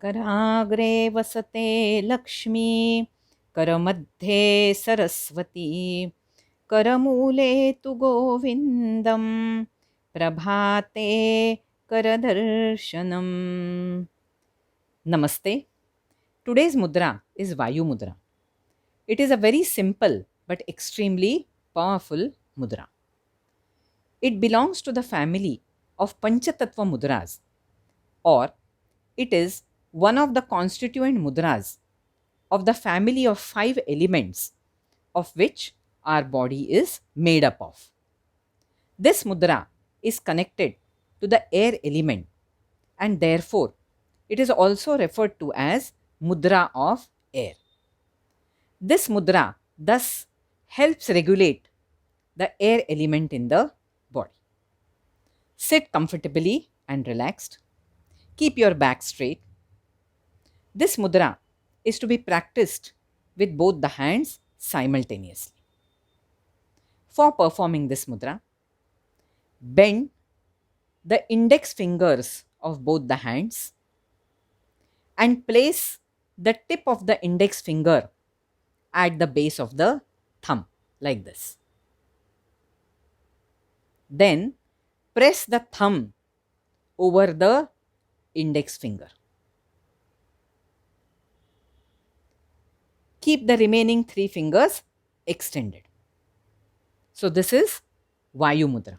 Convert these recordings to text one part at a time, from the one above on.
कराग्रे वसते लक्ष्मी करमध्ये सरस्वती करमूले तु गोविन्दं प्रभाते करदर्शनम्. Namaste. Today's mudra is Vayu Mudra. It is a very simple but extremely powerful mudra. It belongs to the family of Panchatattva mudras, or it is one of the constituent mudras of the family of 5 elements of which our body is made up of. This mudra is connected to the air element, and therefore it is also referred to as mudra of air. This mudra thus helps regulate the air element in the body. Sit comfortably and relaxed. Keep your back straight. This mudra is to be practiced with both the hands simultaneously. For performing this mudra, bend the index fingers of both the hands and place the tip of the index finger at the base of the thumb like this. Then press the thumb over the index finger. Keep the remaining 3 fingers extended. So this is Vayu Mudra.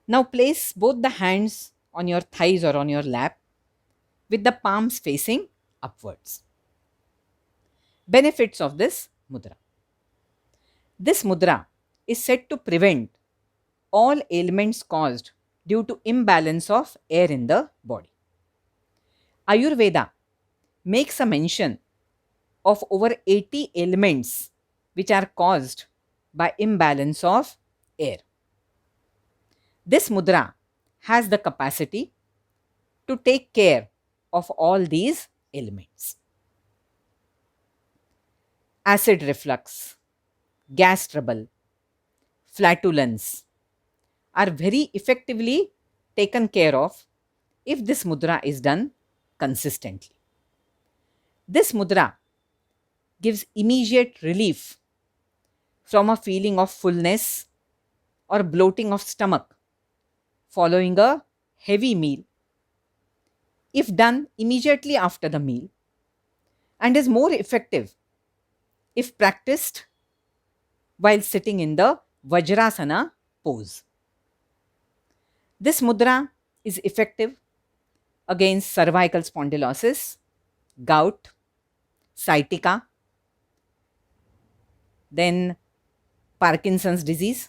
Now place both the hands on your thighs or on your lap with the palms facing upwards. Benefits of this mudra. This mudra is said to prevent all ailments caused due to imbalance of air in the body. Ayurveda makes a mention of over 80 ailments which are caused by imbalance of air. This mudra has the capacity to take care of all these ailments. Acid reflux, gas trouble, flatulence are very effectively taken care of if this mudra is done consistently. This mudra gives immediate relief from a feeling of fullness or bloating of stomach following a heavy meal if done immediately after the meal, and is more effective if practiced while sitting in the Vajrasana pose. This mudra is effective against cervical spondylosis, gout, sciatica, then Parkinson's disease,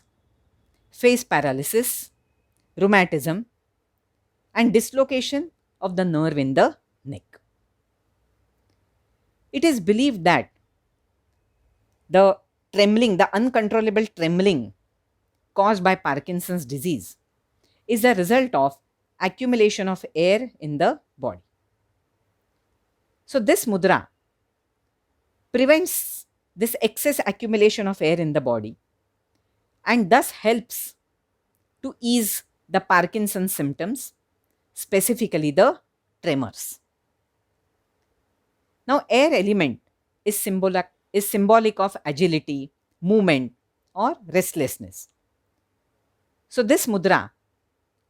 face paralysis, rheumatism, and dislocation of the nerve in the neck. It is believed that the trembling, the uncontrollable trembling caused by Parkinson's disease is a result of accumulation of air in the body. So this mudra prevents this excess accumulation of air in the body and thus helps to ease the Parkinson's symptoms, specifically the tremors. Now, air element is symbolic of agility, movement, or restlessness. So, this mudra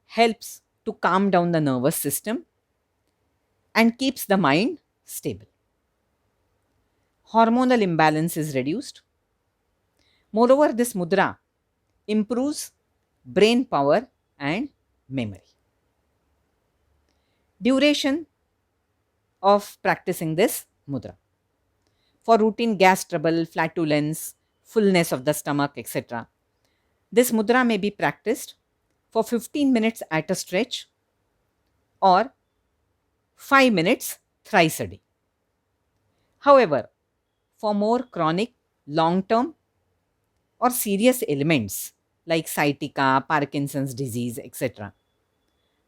helps to calm down the nervous system and keeps the mind stable. Hormonal imbalance is reduced. Moreover, this mudra improves brain power and memory. Duration of practicing this mudra. For routine gas trouble, flatulence, fullness of the stomach, etc., this mudra may be practiced for 15 minutes at a stretch or 5 minutes thrice a day. However, for more chronic, long term, or serious ailments like sciatica, Parkinson's disease, etc.,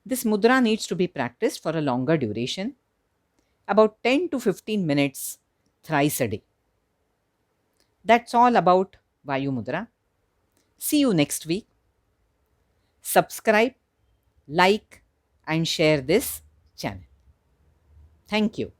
this mudra needs to be practiced for a longer duration, about 10 to 15 minutes thrice a day. That's all about Vayu Mudra. See you next week. Subscribe, like, and share this channel. Thank you.